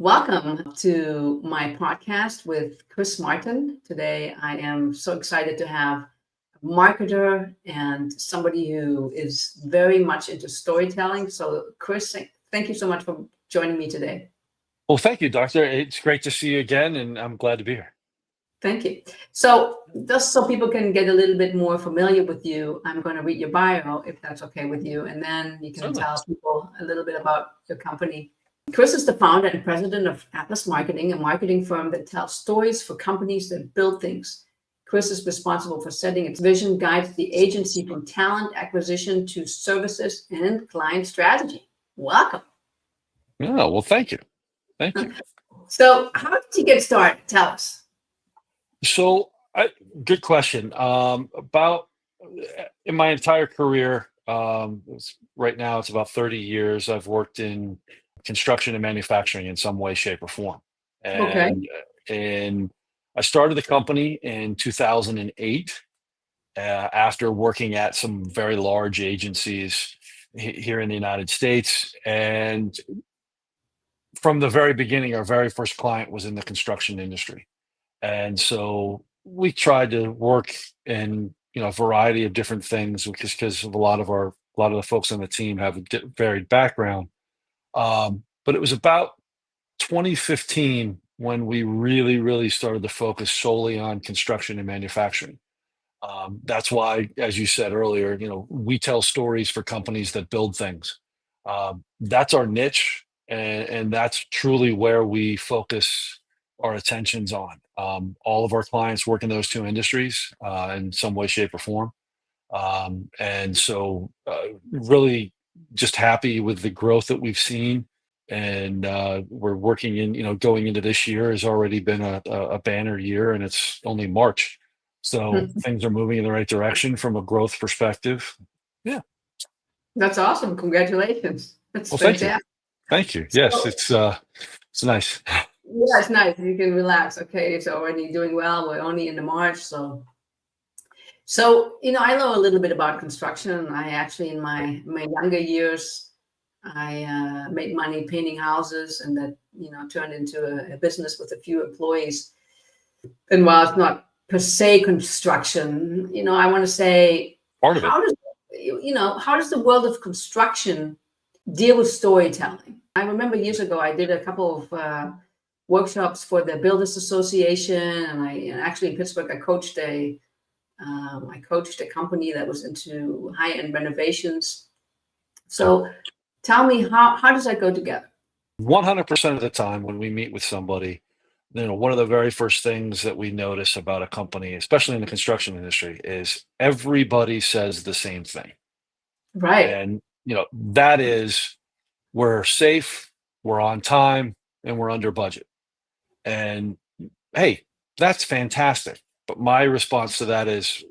Welcome to my podcast with Chris Martin. Today, I am so excited to have a marketer and somebody who is very much into storytelling. So, Chris, thank you so much for joining me today. Well, thank you, Doctor. It's great to see you again, and I'm glad to be here. Thank you. So, just so people can get a little bit more familiar with you, I'm going to read your bio, if that's okay with you, and then you can Certainly. tell people a little bit about your company. Chris is the founder and president of Atlas Marketing, a marketing firm that tells stories for companies that build things. Chris is responsible for setting its vision, guides the agency from talent acquisition to services and client strategy. Welcome. Yeah, well, thank you. Thank you. So, how did you get started? Tell us. So, good question. About in my entire career, right now it's about 30 years. I've worked in construction and manufacturing in some way, shape, or form. Okay. And I started the company in 2008 after working at some very large agencies here in the United States. And from the very beginning, our very first client was in the construction industry. And so we tried to work in a variety of different things because of a lot of the folks on the team have a varied background. But it was about 2015 when we really started to focus solely on construction and manufacturing. That's why, as you said earlier, we tell stories for companies that build things. That's our niche, and that's truly where we focus our attentions on. All of our clients work in those two industries in some way, shape, or form. And so, really just happy with the growth that we've seen. And we're working going into this year has already been a banner year, and it's only March. So things are moving in the right direction from a growth perspective. Yeah. That's awesome. Congratulations. That's Well, thank you. fantastic. Thank you. Yes, So, it's nice. yeah, it's nice. You can relax. Okay, it's already doing well. We're only in the March, so I know a little bit about construction. I actually, in my younger years, I made money painting houses, and that turned into a business with a few employees. And while it's not per se construction, I want to say, Part of it. how does how does the world of construction deal with storytelling? I remember years ago I did a couple of workshops for the Builders Association, and actually in Pittsburgh I coached a company that was into high-end renovations. So tell me, how does that go together? 100% of the time when we meet with somebody, one of the very first things that we notice about a company, especially in the construction industry, is everybody says the same thing. Right. And, that is we're safe, we're on time, and we're under budget. And hey, that's fantastic. But my response to that is,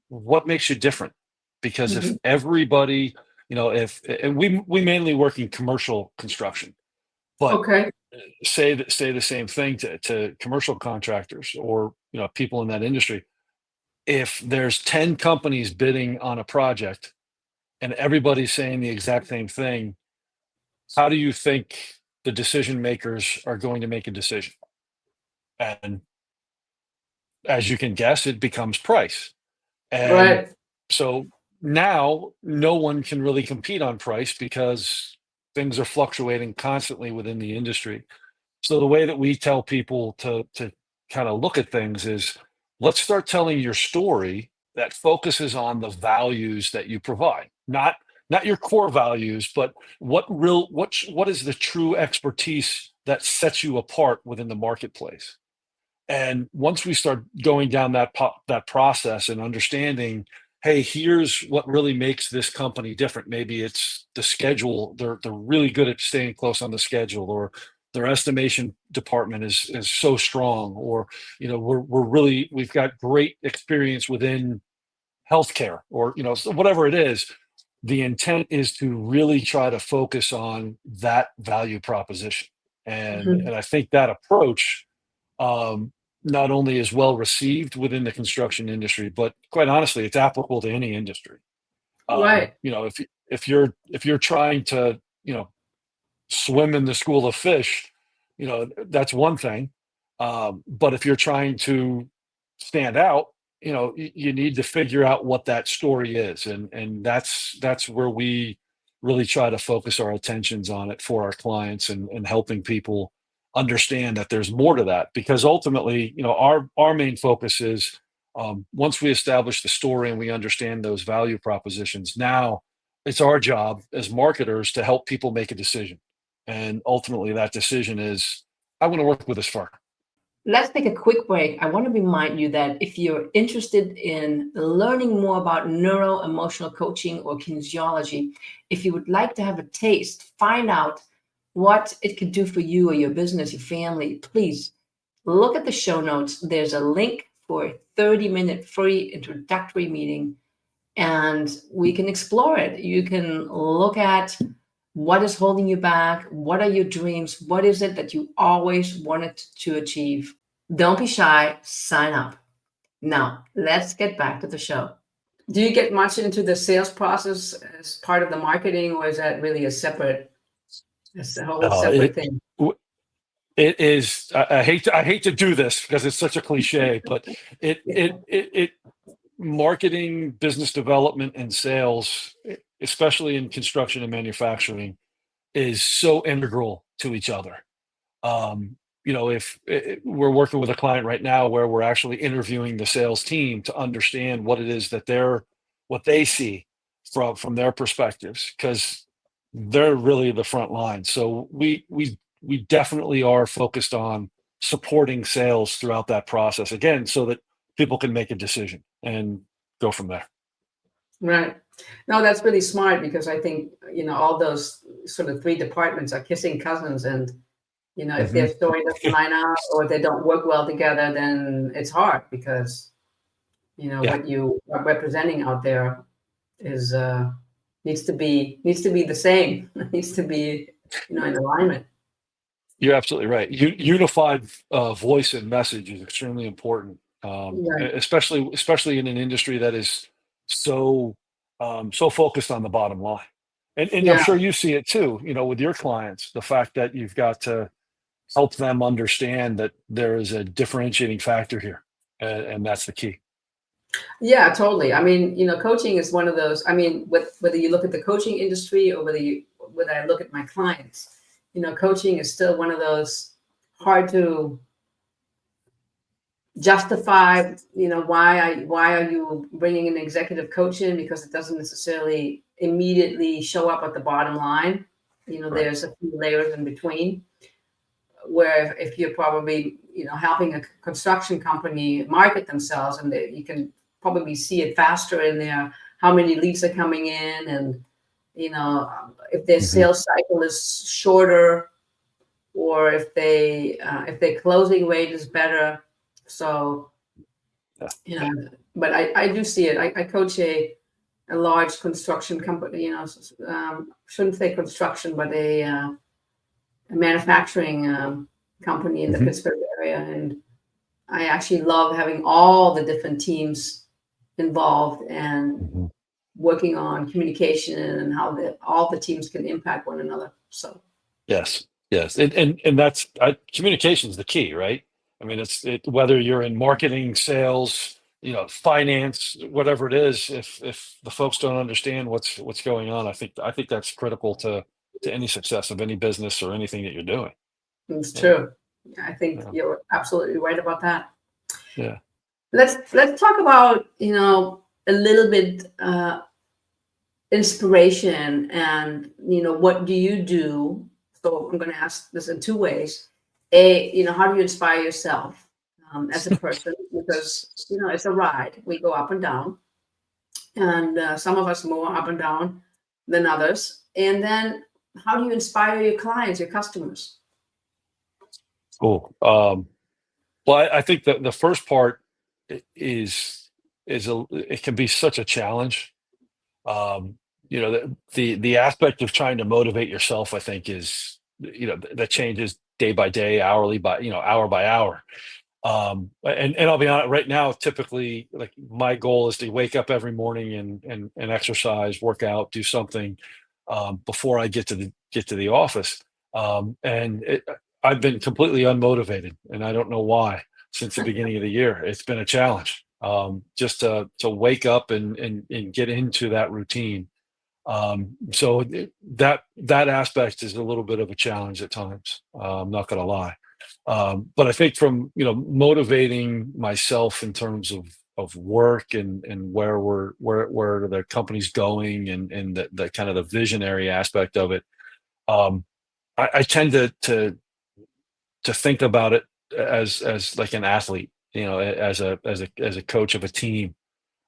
what makes you different? Because if Mhm. everybody, if and we mainly work in commercial construction, but Okay. say the same thing to commercial contractors or people in that industry. If there's 10 companies bidding on a project and everybody's saying the exact same thing, how do you think the decision makers are going to make a decision? And as you can guess, it becomes price. And Right. so now no one can really compete on price because things are fluctuating constantly within the industry. So the way that we tell people to kind of look at things is, let's start telling your story that focuses on the values that you provide, not your core values, but what is the true expertise that sets you apart within the marketplace. And once we start going down that process and understanding, hey, here's what really makes this company different. Maybe it's the schedule. They're really good at staying close on the schedule, or their estimation department is so strong, or we've got great experience within healthcare, or so whatever it is. The intent is to really try to focus on that value proposition, and Mhm. and I think that approach um, not only is well received within the construction industry, but quite honestly, it's applicable to any industry. Right. If you're trying to swim in the school of fish, that's one thing. But if you're trying to stand out, you need to figure out what that story is, and that's where we really try to focus our attentions on it for our clients, and helping people understand that there's more to that, because ultimately, our main focus is, once we establish the story and we understand those value propositions, now it's our job as marketers to help people make a decision, and ultimately that decision is, I want to work with this firm. Let's take a quick break. I want to remind you that if you're interested in learning more about neuro emotional coaching or kinesiology, if you would like to have a taste, find out what it could do for you or your business, your family, please look at the show notes. There's a link for a 30-minute free introductory meeting, and we can explore it. You can look at what is holding you back, what are your dreams, what is it that you always wanted to achieve. Don't be shy, sign up. Now, let's get back to the show. Do you get much into the sales process as part of the marketing, or is that really it's a whole Uh, separate it thing? it is. I hate to do this because it's such a cliche, but it marketing, business development, and sales, especially in construction and manufacturing, is so integral to each other. If we're working with a client right now where we're actually interviewing the sales team to understand what it is that what they see from their perspectives, because they're really the front line. So we definitely are focused on supporting sales throughout that process, again, so that people can make a decision and go from there. Right. No, that's really smart, because I think, all those sort of three departments are kissing cousins, and if their Mhm. story doesn't line up or they don't work well together, then it's hard, because Yeah, what you are representing out there is needs to be the same. It needs to be in alignment. you're absolutely right. Unified voice and message is extremely important, Right. especially in an industry that is so focused on the bottom line. And I'm Yeah. sure you see it too. With your clients, the fact that you've got to help them understand that there is a differentiating factor here, and that's the key. Yeah, totally. I mean, coaching is one of those. I mean, whether you look at the coaching industry or whether I look at my clients, coaching is still one of those hard to justify. Why are you bringing an executive coach in, because it doesn't necessarily immediately show up at the bottom line. Right. There's a few layers in between, where if you're probably helping a construction company market themselves, and you can probably see it faster in their how many leads are coming in, and if their Hmm. sales cycle is shorter, or if their closing rate is better. So Yeah. but I do see it. I coach a large construction company, shouldn't say construction, but a manufacturing company in the Hmm. Pittsburgh area. And I actually love having all the different teams involved and Hmm. working on communication and how all the teams can impact one another. So, Yes, yes, and that's communication is the key, right? I mean, whether you're in marketing, sales, finance, whatever it is. If the folks don't understand what's going on, I think that's critical to any success of any business or anything that you're doing. it's Yeah, true. I think yeah, you're absolutely right about that. yeah. Let's talk about, a little bit inspiration, and what do you do? So I'm going to ask this in two ways. How do you inspire yourself as a person? Because it's a ride. We go up and down, and some of us more up and down than others. And then, how do you inspire your clients, your customers? Cool. Well, I think that the first part it can be such a challenge. Um, the aspect of trying to motivate yourself, I think, is that changes day by day, hourly by hour by hour. And I'll be honest, right now, typically, like, my goal is to wake up every morning and exercise, work out, do something before I get to the office. And I've been completely unmotivated, and I don't know why. Since the beginning of the year, it's been a challenge, just to wake up and get into that routine. So that aspect is a little bit of a challenge at times. I'm not going to lie, but I think from motivating myself in terms of work and where the company's going and the kind of the visionary aspect of it. Um, I tend to think about it as like an athlete, as a coach of a team,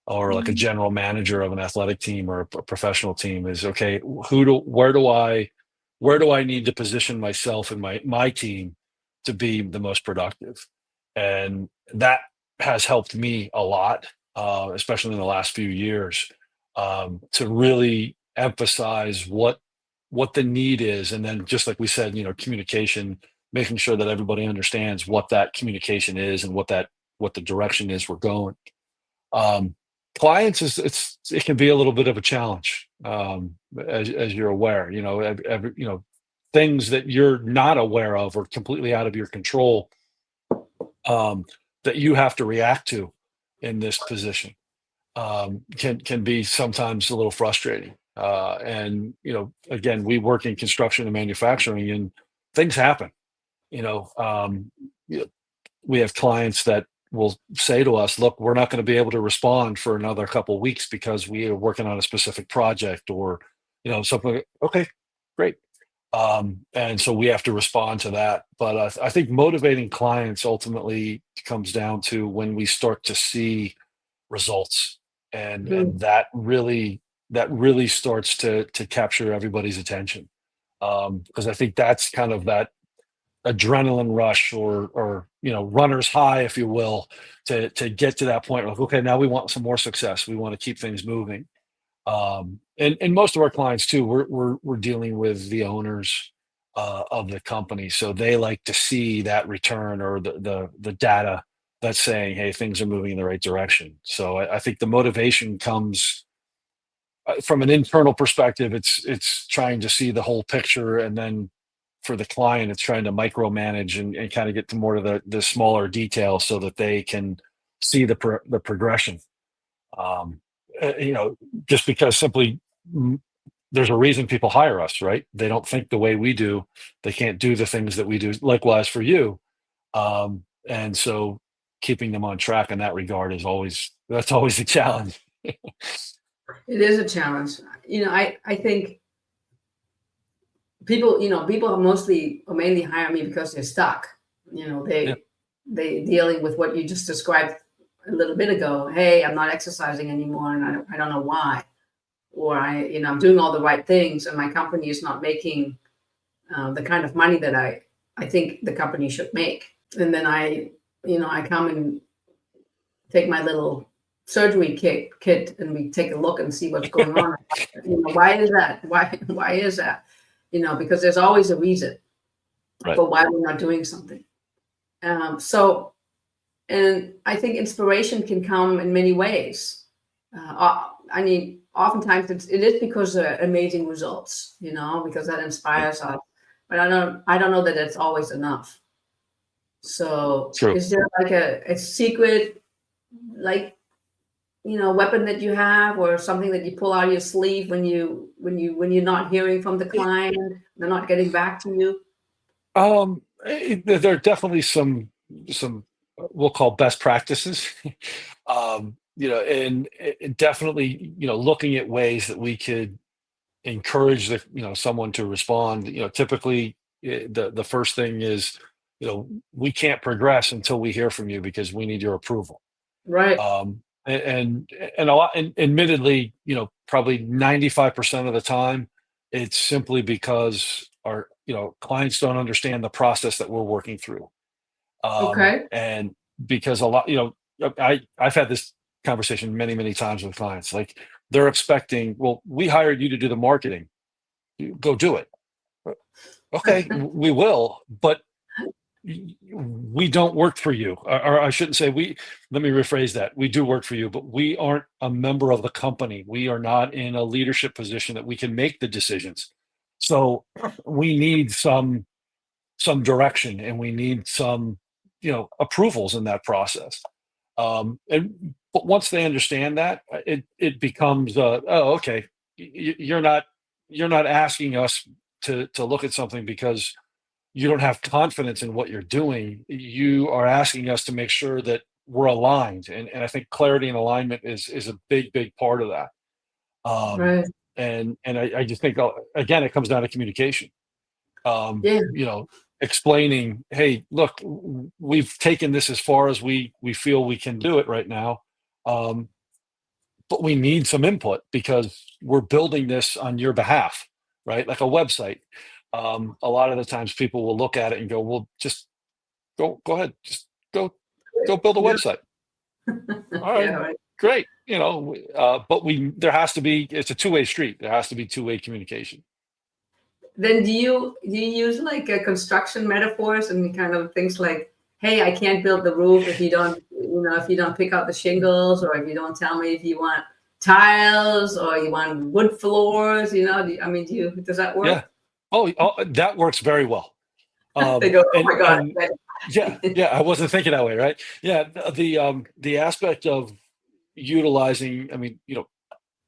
or like a Mhm. general manager of an athletic team or a professional team. Is okay, where do I need to position myself and my team to be the most productive? And that has helped me a lot, especially in the last few years, to really emphasize what the need is, and then just like we said, communication, making sure that everybody understands what that communication is and what the direction is we're going. um, Clients, it can be a little bit of a challenge, as you're aware. Things that you're not aware of or completely out of your control, um, that you have to react to in this position, can be sometimes a little frustrating. And again, we work in construction and manufacturing, and things happen. You know, um, y- we have clients that will say to us, "Look, we're not going to be able to respond for another couple weeks because we are working on a specific project," or something. Okay, great. And so we have to respond to that. But I think motivating clients ultimately comes down to when we start to see results, and Mhm. that really starts to capture everybody's attention, because I think that's kind of that adrenaline rush, or runner's high, if you will, to get to that point. Like, okay, now we want some more success, we want to keep things moving. And most of our clients too, we're dealing with the owners of the company, so they like to see that return, or the data that's saying, hey, things are moving in the right direction. So I think the motivation comes from an internal perspective. It's trying to see the whole picture, and then for the client, it's trying to micromanage and kind of get to more of the smaller details so that they can see the progression. Um, uh, you know, just because simply, mm, there's a reason people hire us, right? They don't think the way we do. They can't do the things that we do. Likewise for you. And so keeping them on track in that regard that's always a challenge. It is a challenge. I think people are mostly or mainly hire me because they're stuck. You know, Yeah. they dealing with what you just described a little bit ago. Hey, I'm not exercising anymore, and I don't know why. Or I'm doing all the right things, and my company is not making the kind of money that I think the company should make. And then I come and take my little surgery kit, and we take a look and see what's going on. Why is that? Why is that? Because there's always a reason Right. for why we're not doing something. So, and I think inspiration can come in many ways. Oftentimes it is because of amazing results, because that Right. inspires us. But I don't know that it's always enough. So, True. is there like a secret, like, weapon that you have, or something that you pull out of your sleeve when you're not hearing from the client, they're not getting back to you? There are definitely some we'll call best practices. And definitely, looking at ways that we could encourage someone to respond. Typically, the first thing is, we can't progress until we hear from you because we need your approval. Right. And a lot, and admittedly, probably 95% of the time, it's simply because our clients don't understand the process that we're working through. Okay. And because a lot, I've had this conversation many times with clients. Like, they're expecting, well, we hired you to do the marketing, you go do it. Okay, we will, but we don't work for you. Or I shouldn't say we. Let me rephrase that. We do work for you, but we aren't a member of the company. We are not in a leadership position that we can make the decisions. So we need some some direction, and we need some, approvals in that process. But once they understand that, it becomes, oh, okay, you're not asking us to look at something because you don't have confidence in what you're doing. You are asking us to make sure that we're aligned, and I think clarity and alignment is a big part of that. Um, Right. and I just think, again, it comes down to communication. Um, Yeah. you know, explaining, hey, look, we've taken this as far as we feel we can do it right now. Um, but we need some input because we're building this on your behalf, right? Like a website. A lot of the times people will look at it and go, well, just go ahead, just go build a Good. website. All right, Yeah. Right. great. But there has to be, it's a two-way street. There has to be two-way communication. Then do you use like construction metaphors and kind of things like, hey, I can't build the roof if you don't, if you don't pick out the shingles, or if you don't tell me if you want tiles or you want wood floors, does that Yeah. work? Oh, that works very well. They go, oh And my God. and yeah, I wasn't thinking that way, right? Yeah, the aspect of utilizing, I mean,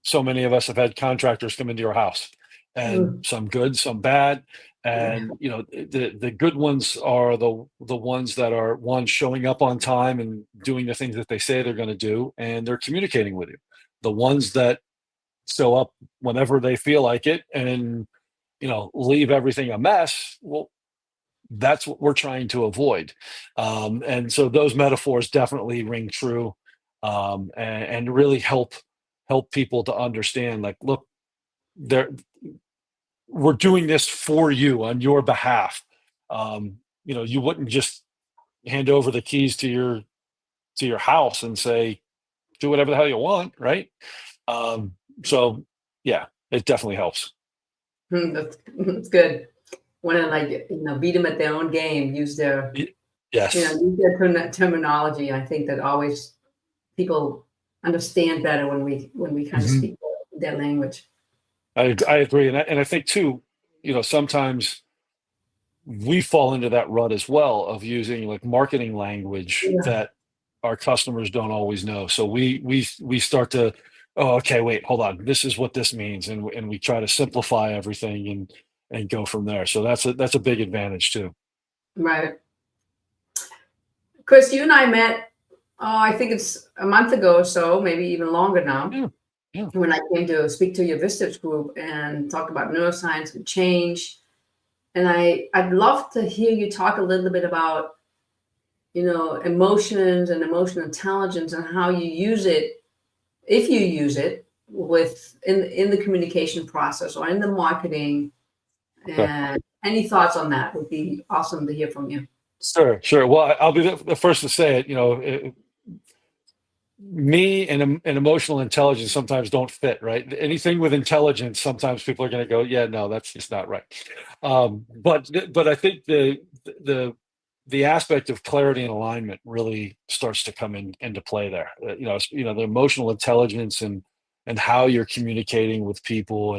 so many of us have had contractors come into your house, and Mm, some good, some bad. yeah. And the good ones are the ones that are, one, showing up on time and doing the things that they say they're going to do, and they're communicating with you. The ones that show up whenever they feel like it and leave everything a mess. Well, that's what we're trying to avoid. And so those metaphors definitely ring true, and really help people to understand, like, look, there we're doing this for you on your behalf. You wouldn't just hand over the keys to your house and say, do whatever the hell you want, right? Um, so yeah, it definitely helps. That's good. Want to, like, beat them at their own game, Y- yes. use their terminology. I think that always people understand better when we kind of Mhm. speak their language. I agree, and I think too, sometimes we fall into that rut as well of using, like, marketing language Yeah. that our customers don't always know. So we start to, oh, okay, wait, hold on, this is what this means, and we try to simplify everything and go from there. So that's a big advantage too. Right. Chris, you and I met, I think it's a month ago or so, maybe even longer now, Yeah, yeah, when I came to speak to your visitors group and talk about neuroscience and change. And I'd love to hear you talk a little bit about, emotions and emotional intelligence and how you use it, if you use it in the communication process or in the marketing. sure, And any thoughts on that would be awesome to hear from you. sure. Well, I'll be the first to say it. Me and emotional intelligence sometimes don't fit, right? Anything with intelligence, sometimes people are going to go, yeah, no, that's just not right. But I think the aspect of clarity and alignment really starts to come into play there. The emotional intelligence and how you're communicating with people,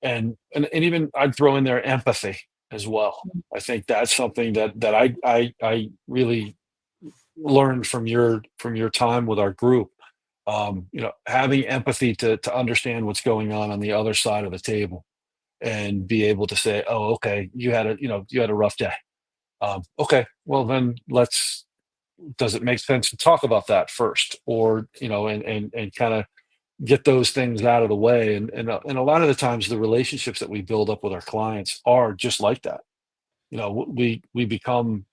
and even I'd throw in there empathy as well. I think that's something that I really learned from your time with our group. Having empathy to understand what's going on the other side of the table, and be able to say, oh, okay, you had a rough day. Okay, well, then does it make sense to talk about that first, or and kind of get those things out of the way. And a lot of the times the relationships that we build up with our clients are just like that. We become,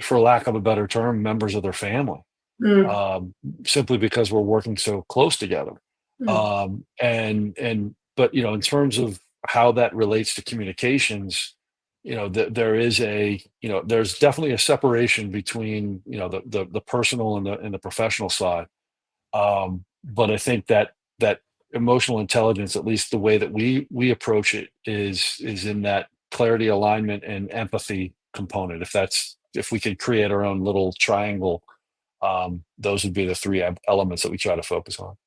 for lack of a better term, members of their family, Mm, um, simply because we're working so close together. mm, But in terms of how that relates to communications, there's definitely a separation between the personal and the professional side. But I think that emotional intelligence, at least the way that we approach it, is in that clarity, alignment, and empathy component. If we could create our own little triangle, those would be the three elements that we try to focus on.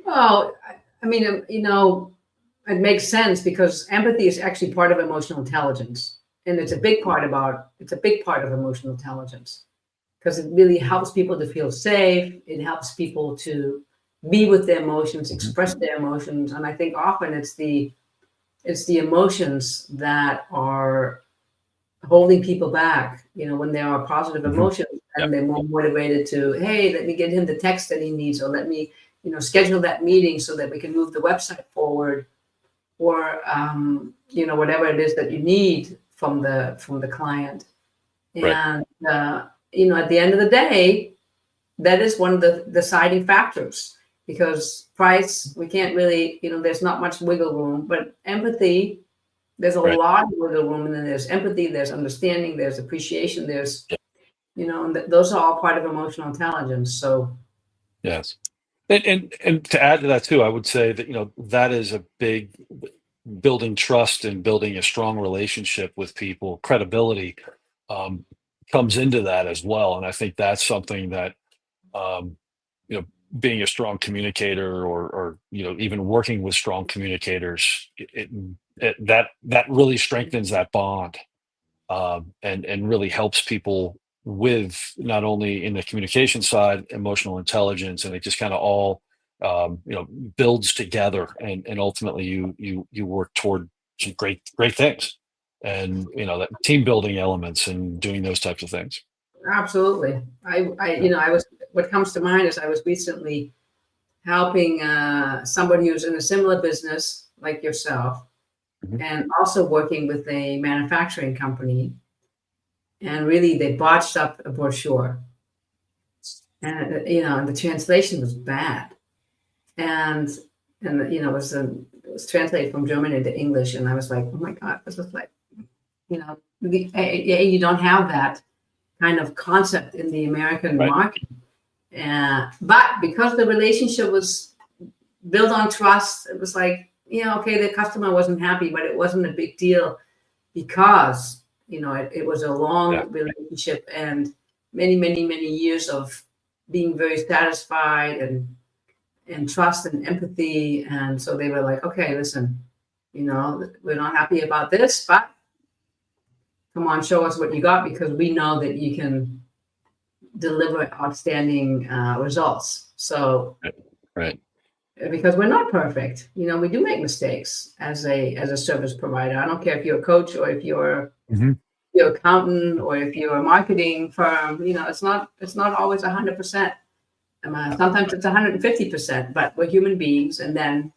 well, I mean, it makes sense because empathy is actually part of emotional intelligence. and it's a big part of emotional intelligence, because it really helps people to feel safe. It helps people to be with their emotions, express their emotions. And I think often it's the emotions that are holding people back, when there are positive emotions, Yep. and they're more motivated to, hey, let me get him the text that he needs, or let me, schedule that meeting so that we can move the website forward, or, whatever it is that you need from the client. Right. And, at the end of the day, that is one of the deciding factors, because price, we can't really, there's not much wiggle room, but empathy, there's a Right. lot of wiggle room. And then there's empathy, there's understanding, there's appreciation, there's, Yeah. and those are all part of emotional intelligence. So, Yes. And to add to that too, I would say that, that is a big building trust and building a strong relationship with people. Credibility um, comes into that as well. And I think that's something that, um, you know, being a strong communicator, or, even working with strong communicators, that really strengthens that bond, and really helps people with not only in the communication side, emotional intelligence, and it just kind of all builds together, and ultimately you work toward some great things, and that team building elements and doing those types of things. absolutely. Yeah. What comes to mind is I was recently helping somebody who's in a similar business like yourself, Mhm. and also working with a manufacturing company. And really, they botched up a brochure, and the translation was bad, and it was translated from German into English, and I was like, oh my god, this is like, you don't have that kind of concept in the American Right. market. But because the relationship was built on trust, it was like, okay, the customer wasn't happy, but it wasn't a big deal, because it was a Yeah. long relationship, and many, many, many years of being very satisfied, and trust and empathy. And so they were like, okay, listen, we're not happy about this, but come on, show us what you got, because we know that you can deliver outstanding results. So, Right. Right. because we're not perfect, we do make mistakes as a service provider. I don't care if you're a coach, or if you're Mhm. your accountant, or if you're a marketing firm. It's not always 100%. Sometimes it's 150%, but we're human beings. And then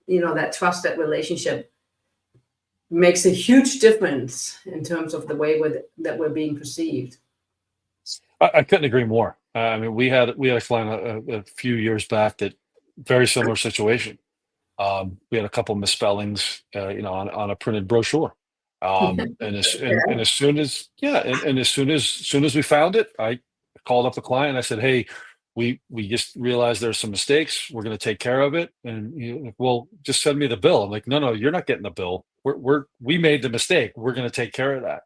that trust, that relationship, makes a huge difference in terms of the way that we're being perceived. I couldn't agree more. I mean, we had a client a few years back that very similar situation. We had a couple misspellings, on a printed brochure. And as soon as and as soon as we found it, I called up the client. I said, "Hey, we just realized there's some mistakes. We're going to take care of it." And well, just send me the bill. I'm like, "No, you're not getting the bill. We made the mistake. We're going to take care of that."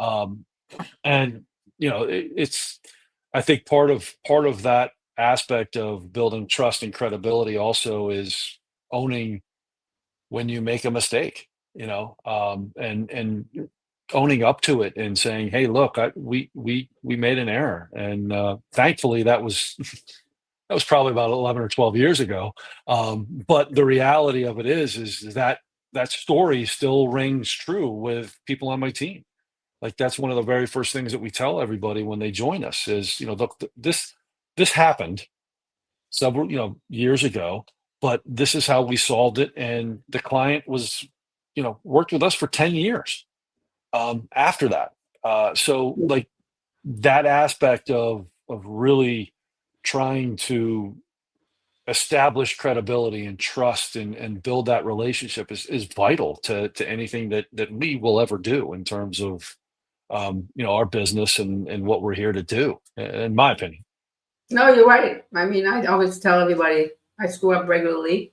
Um, and it's, I think part of that aspect of building trust and credibility also is owning when you make a mistake, and owning up to it and saying, "Hey, look, we made an error," and thankfully that was that was probably about 11 or 12 years ago. But the reality of it is that that story still rings true with people on my team. Like, that's one of the very first things that we tell everybody when they join us is, look, this happened several, years ago, but this is how we solved it. And the client was, worked with us for 10 years after that. So, like, that aspect of really trying to establish credibility and trust, and build that relationship is vital to anything that we will ever do in terms of our business, and what we're here to do, in my opinion. No, you're right. I mean, I always tell everybody I screw up regularly.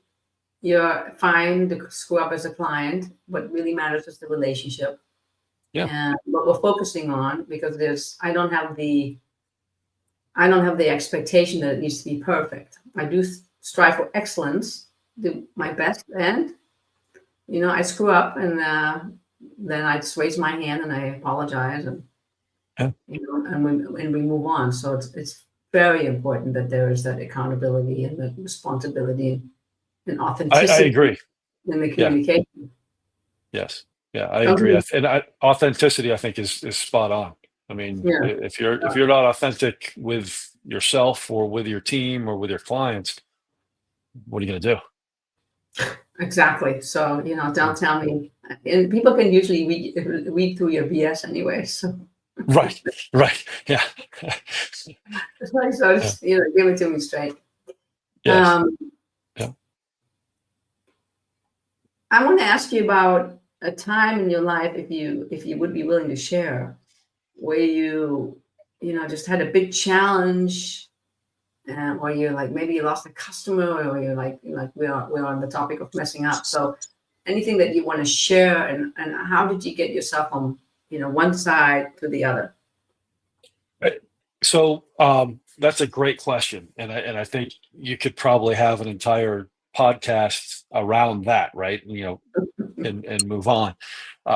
You're fine to screw up as a client. What really matters is the relationship, Yeah. and what we're focusing on, because I don't have the expectation that it needs to be perfect. I do strive for excellence, do my best, and I screw up, and then I just raise my hand and I apologize, and Yeah. and we move on. So it's very important that there is that accountability and the responsibility and I authenticity agree. in the Yeah. communication. Yes. Yeah, I agree. Something, Authenticity, I think, is spot on. I mean, yeah, if you're not authentic with yourself or with your team or with your clients, what are you going to do? exactly. So Yeah. don't tell me, and people can usually read through your BS anyway. So Right. Right. Yeah. it's nice. So Yeah. just give it to me straight. Yes. Um, Yeah. I want to ask you about a time in your life, if you would be willing to share, where just had a big challenge, or you're like maybe you lost a customer, or you're like we're on the topic of messing up. So anything that you want to share, and how did you get yourself from one side to the other? Right. So that's a great question, and I think you could probably have an entire podcast around that, right? And move on,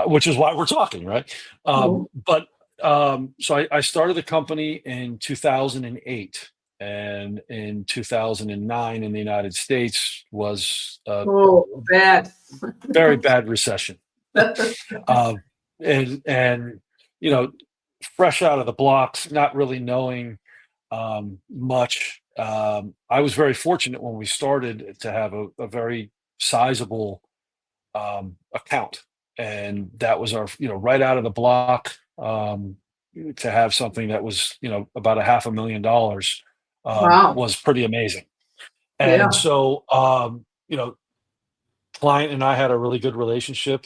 which is why we're talking, right? Mhm. But I started the company in 2008, and in 2009 in the United States was a Oh, bad. very bad recession. um, and you know, fresh out of the blocks, not really knowing much. I was very fortunate when we started to have a very sizable account, and that was our right out of the block, to have something that was about a half $500,000 Wow. was pretty amazing. And Yeah. so client and I had a really good relationship.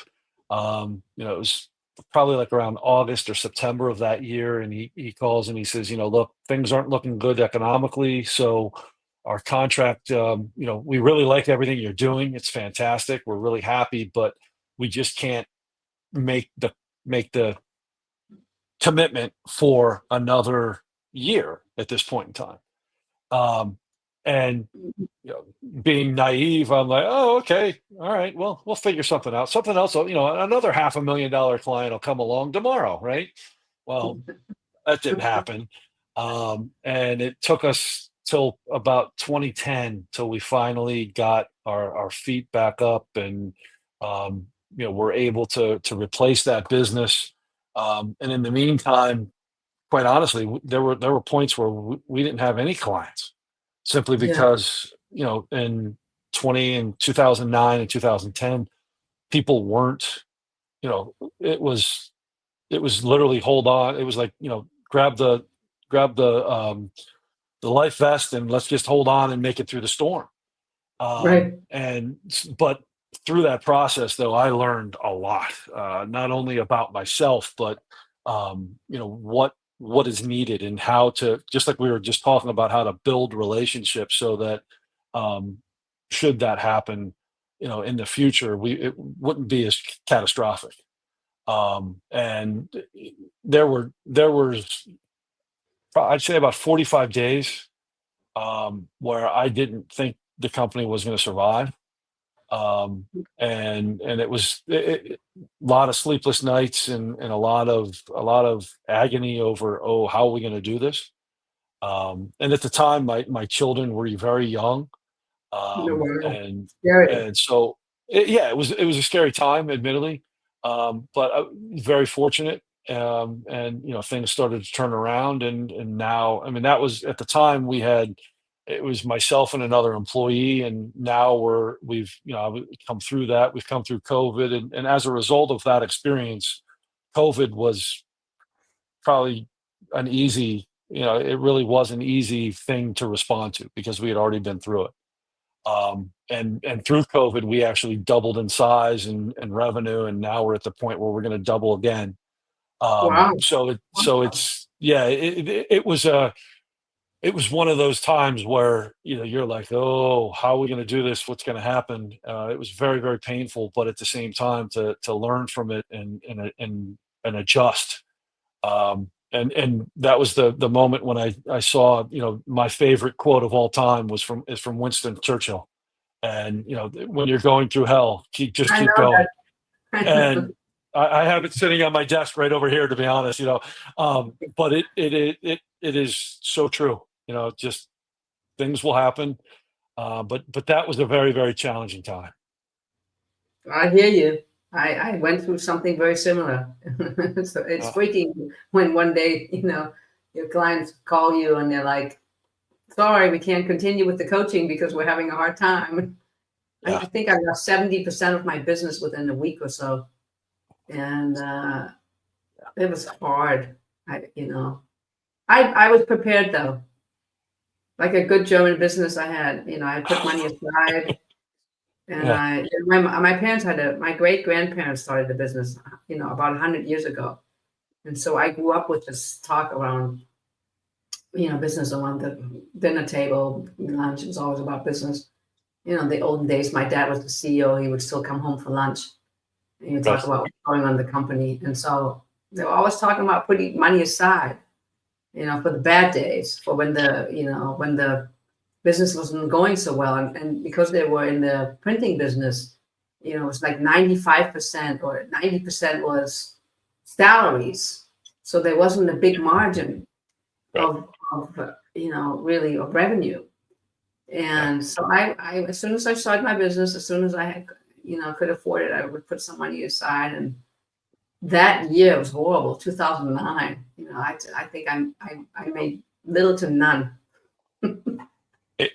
It was probably like around August or September of that year, and he calls and he says, look, things aren't looking good economically, so our contract, we really like everything you're doing. It's fantastic. We're really happy, but we just can't make the commitment for another year at this point in time. Um, and being naive, I'm like, oh, okay, all right, well, we'll figure something out. Something else, another $500,000 client will come along tomorrow, right? Well, that didn't happen. And it took us till about 2010 till we finally got our feet back up, and we're able to replace that business. And in the meantime, quite honestly, there were points where we didn't have any clients, simply Yeah. because in 2009 and 2010, people weren't, you know it was literally hold on. It was like, grab the life vest and let's just hold on and make it through the storm. Right. But through that process, though, I learned a lot, not only about myself, but what is needed, and how to, just like we were just talking about, how to build relationships so that, um, should that happen, in the future, it wouldn't be as catastrophic. And there was, I'd say, about 45 days, where I didn't think the company was going to survive. And it was a lot of sleepless nights, and a lot of agony over, oh, how are we going to do this? And at the time, my children were very young, Wow. and Scary. and so yeah, it was a scary time, admittedly, but I was very fortunate. And things started to turn around, and now, I mean, that was at the time it was myself and another employee, and now we've come through that. We've come through COVID, and as a result of that experience, COVID was probably it really was an easy thing to respond to, because we had already been through it. And through COVID, we actually doubled in size and revenue, and now we're at the point where we're going to double again. Wow. So it's, yeah, it was one of those times where you're like, oh, how are we going to do this? What's going to happen? It was very, very painful, but at the same time, to learn from it, and adjust. And that was the moment when I saw, my favorite quote of all time is from Winston Churchill. And when you're going through hell, keep I going. know that. I And know. I have it sitting on my desk right over here, to be honest. But it is so true. Just things will happen. But that was a very, very challenging time. I hear you. I went through something very similar. So it's Uh, freaking when one day, your clients call you and they're like, sorry, we can't continue with the coaching because we're having a hard time. I yeah, think I lost 70% of my business within a week or so. And it was hard. I was prepared though. Like a good German business I had, I put money aside. And yeah, my parents my great grandparents started the business, about 100 years ago. And so I grew up with this talk around, business around the dinner table, lunch. It was always about business. The olden days, my dad was the CEO. He would still come home for lunch and he would talk right, about what's going on in the company. And so they were always talking about putting money aside, for the bad days, for when the business wasn't going so well. And because they were in the printing business, it was like 95% or 90% was salaries. So there wasn't a big margin right, really of revenue. yeah, And so as soon as I started my business, as soon as I had, could afford it, I would put some money aside. And that year was horrible, 2009. I think I made little to none. It,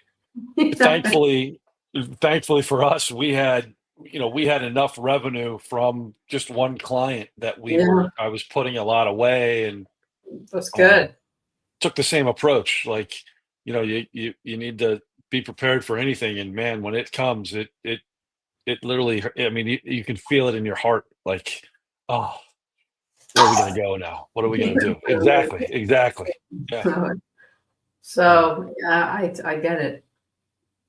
thankfully, thankfully for us, we had enough revenue from just one client that Yeah, I was putting a lot away, and that's um, good. took the same approach. Like, you need to be prepared for anything, and man, when it comes, it literally, I mean, you can feel it in your heart. Like, oh, where are we going to go now? What are we going to do? Exactly, exactly. Yeah, yeah, So yeah, I get it.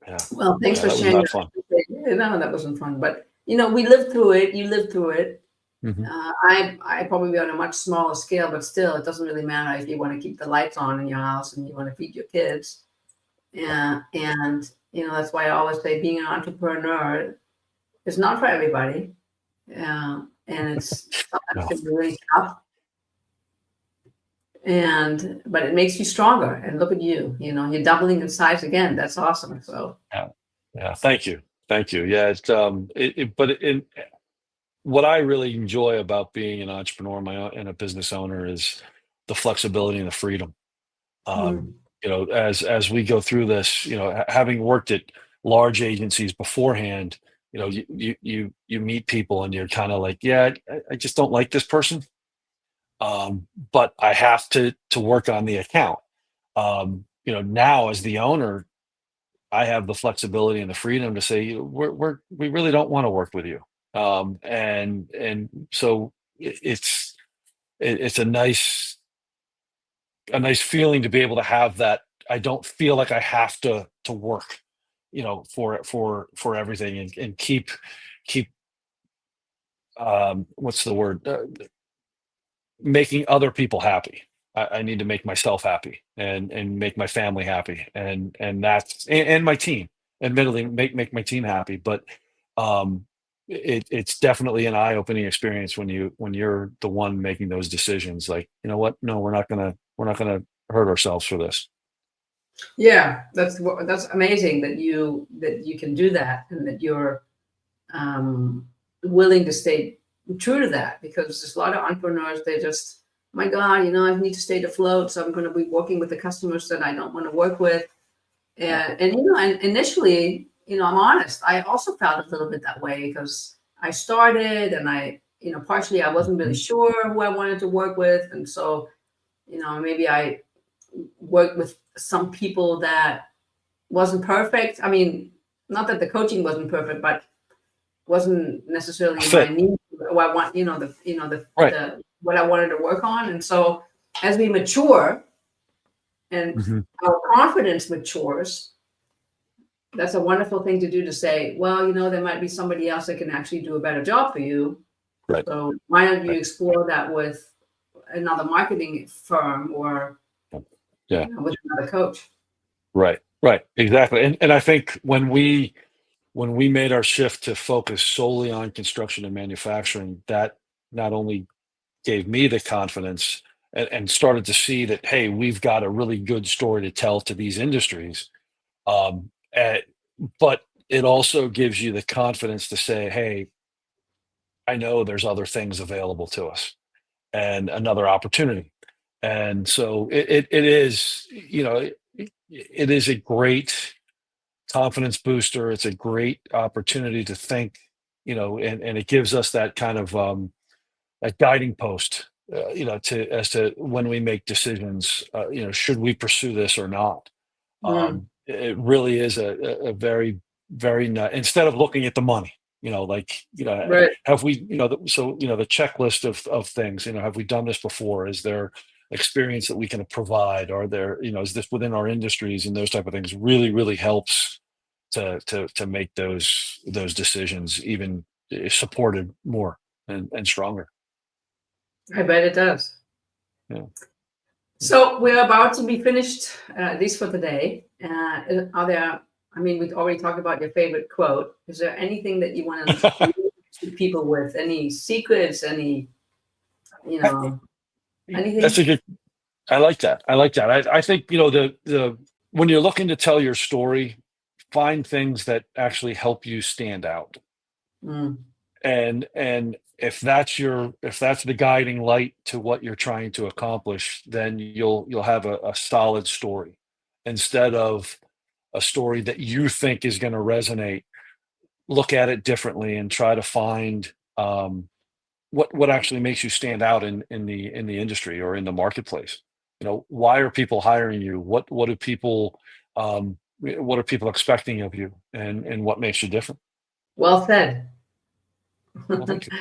yeah, Well, thanks yeah. for That was sharing not that. fun. No, that wasn't fun, but we lived through it. You lived through it. Hmm. I probably on a much smaller scale, but still, it doesn't really matter if you want to keep the lights on in your house and you want to feed your kids. Yeah, and that's why I always say being an entrepreneur is not for everybody. Yeah, and it's sometimes No, can be really tough. But it makes you stronger. And look at you. You're doubling in size again. That's awesome. So yeah, yeah. Thank you, thank you. Yeah, but what I really enjoy about being an entrepreneur, and a business owner, is the flexibility and the freedom. mm, As we go through this, having worked at large agencies beforehand, you meet people and you're kind of like, yeah, I just don't like this person, but I have to work on the account. Now as the owner, I have the flexibility and the freedom to say, we really don't want to work with you, and so it's a nice feeling to be able to have that. I don't feel like I have to work, for everything, and keep what's the word, making other people happy. I need to make myself happy, and make my family happy, and my team. Admittedly, make my team happy, but um, it's definitely an eye-opening experience when you're the one making those decisions. Like, you know what? No, we're not gonna hurt ourselves for this. yeah, that's amazing that you can do that and that you're willing to stay true to that because there's a lot of entrepreneurs, they just, my God, I need to stay afloat. So I'm going to be working with the customers that I don't want to work with. Yeah. And initially, I'm honest, I also felt a little bit that way because I started and partially I wasn't really Mhm. sure who I wanted to work with. And so, maybe I worked with some people that wasn't perfect. I mean, not that the coaching wasn't perfect, but wasn't necessarily my Fit. need. What I want, Right. the what I wanted to work on. And so as we mature and Mhm. our confidence matures, that's a wonderful thing to do to say, well, there might be somebody else that can actually do a better job for you. Right. So why don't you Right. explore that with another marketing firm or Yeah. with another coach? Right. Right. Exactly. And I think when we made our shift to focus solely on construction and manufacturing, that not only gave me the confidence and started to see that, hey, we've got a really good story to tell to these industries. Um, eh, but it also gives you the confidence to say, hey, I know there's other things available to us and another opportunity. And so it is, it is a great confidence booster. It's a great opportunity to think, and it gives us that kind of that guiding post, to as to when we make decisions, should we pursue this or not? Mm, It really is a very, very instead of looking at the money, right. have we, the checklist of things, have we done this before? Is there experience that we can provide? Are there, is this within our industries, and those type of things really, really helps to make those decisions even supported more and stronger. I bet it does. Yeah. So we're about to be finished, at least for today. Are there, I mean, we've already talked about your favorite quote. Is there anything that you want to leave people with? Any secrets? Any, That's anything? a good. I like that. I like that. I think the when you're looking to tell your story, find things that actually help you stand out. Mm, And if that's the guiding light to what you're trying to accomplish, then you'll have a solid story instead of a story that you think is going to resonate. Look at it differently and try to find what actually makes you stand out in the industry or in the marketplace. Why are people hiring you? What are people expecting of you, and what makes you different? well said. Well, thank you.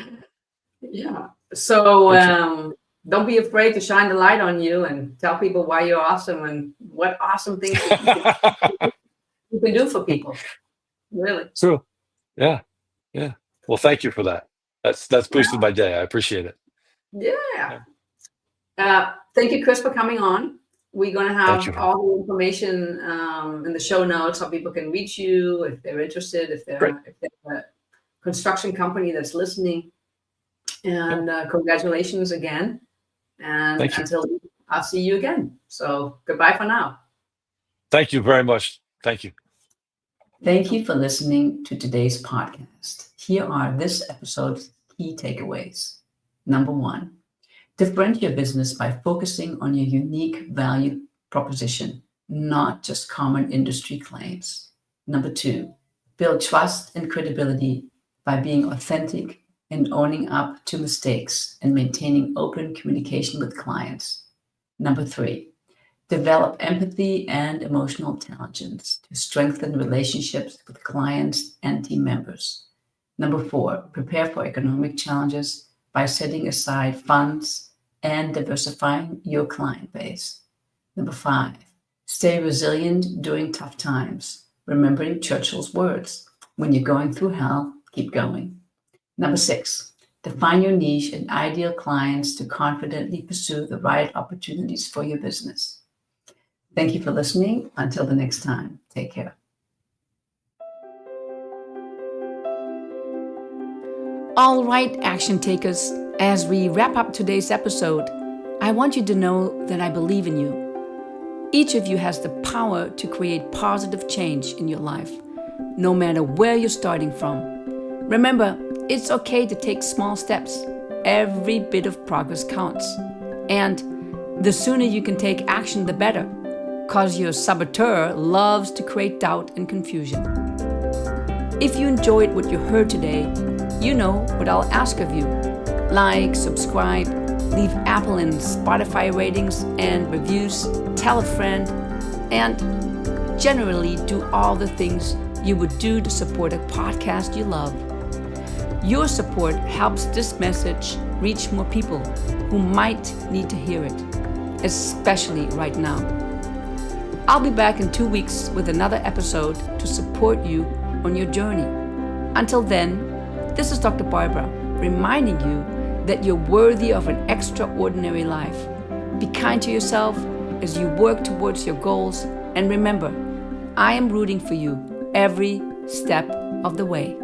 Yeah. So Thank you. don't be afraid to shine the light on you and tell people why you're awesome and what awesome things that you can do for people. Really. True. Yeah. Yeah. Well, thank you for that. That's boosted my day. I appreciate it. Yeah. Yeah. Thank you, Chris, for coming on. We're going to Thank have you. all the information in the show notes, how people can reach you if they're interested, if Great. they're a construction company that's listening. Yeah. And congratulations again. And Thank you. until I'll see you again. So goodbye for now. Thank you very much. Thank you. Thank you for listening to today's podcast. Here are this episode's key takeaways. Number one, differentiate your business by focusing on your unique value proposition, not just common industry claims. Number two, build trust and credibility by being authentic and owning up to mistakes and maintaining open communication with clients. Number three, develop empathy and emotional intelligence to strengthen relationships with clients and team members. Number four, prepare for economic challenges by setting aside funds and diversifying your client base. Number five, stay resilient during tough times, remembering Churchill's words, when you're going through hell, keep going. Number six, define your niche and ideal clients to confidently pursue the right opportunities for your business. Thank you for listening. Until the next time, take care. All right, action takers, as we wrap up today's episode, I want you to know that I believe in you. Each of you has the power to create positive change in your life, no matter where you're starting from. Remember, it's okay to take small steps. Every bit of progress counts. And the sooner you can take action, the better, because your saboteur loves to create doubt and confusion. If you enjoyed what you heard today, you know what I'll ask of you. Like, subscribe, leave Apple and Spotify ratings and reviews, tell a friend, and generally do all the things you would do to support a podcast you love. Your support helps this message reach more people who might need to hear it, especially right now. I'll be back in 2 weeks with another episode to support you on your journey. Until then, this is Dr. Barbara reminding you that you're worthy of an extraordinary life. Be kind to yourself as you work towards your goals, and remember, I am rooting for you every step of the way.